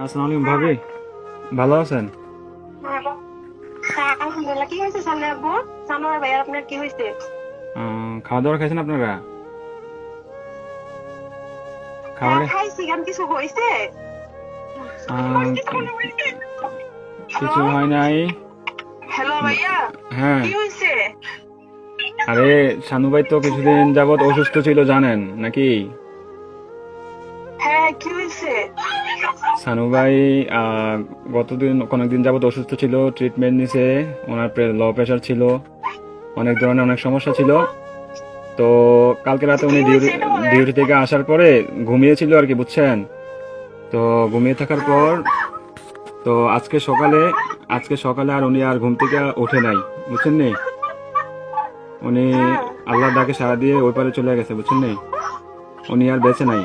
আসসালামু আলাইকুম ভাবি, ভালো আছেন? হ্যালো। হ্যাঁ, আলহামদুলিল্লাহ। কি হয়েছে সামনে আব্বু? সানোয়ার ভাইয়ার আপনার কি হয়েছে? খাওয়া দাওয়া খাইছেন আপনারা? হ্যাঁ, খাবারে খাইছি। কেন কিছু হয়েছে? হ্যালো। কিছু হয় নাই। হ্যালো ভাইয়া, হ্যাঁ, কি হয়েছে? আরে শানু ভাই তো কিছুদিন যাবত অসুস্থ ছিল জানেন নাকি? হ্যাঁ, কি হয়েছে? শানু ভাই কয়েকদিন যাবত অসুস্থ ছিল, ট্রিটমেন্ট নিছে। ওনার লো প্রেশার ছিল, অনেক ধরনের অনেক সমস্যা ছিল। তো কালকে রাতে কি উনি হয়েছে এটা বলেন? ডিউটি থেকে আসার পরে ঘুমিয়েছিল আর কি, বুঝছেন? তো ঘুমিয়ে থাকার হ্যাঁ। পর তো আজকে সকালে আর উনি আর ঘুম থেকে ওঠে নাই, বুঝছেন নি? উনি হ্যাঁ। আল্লাহর ডাকে সাড়া দিয়ে ওই পারে চলে গেছে, বুঝছেন নি? উনি আর বেঁচে নাই।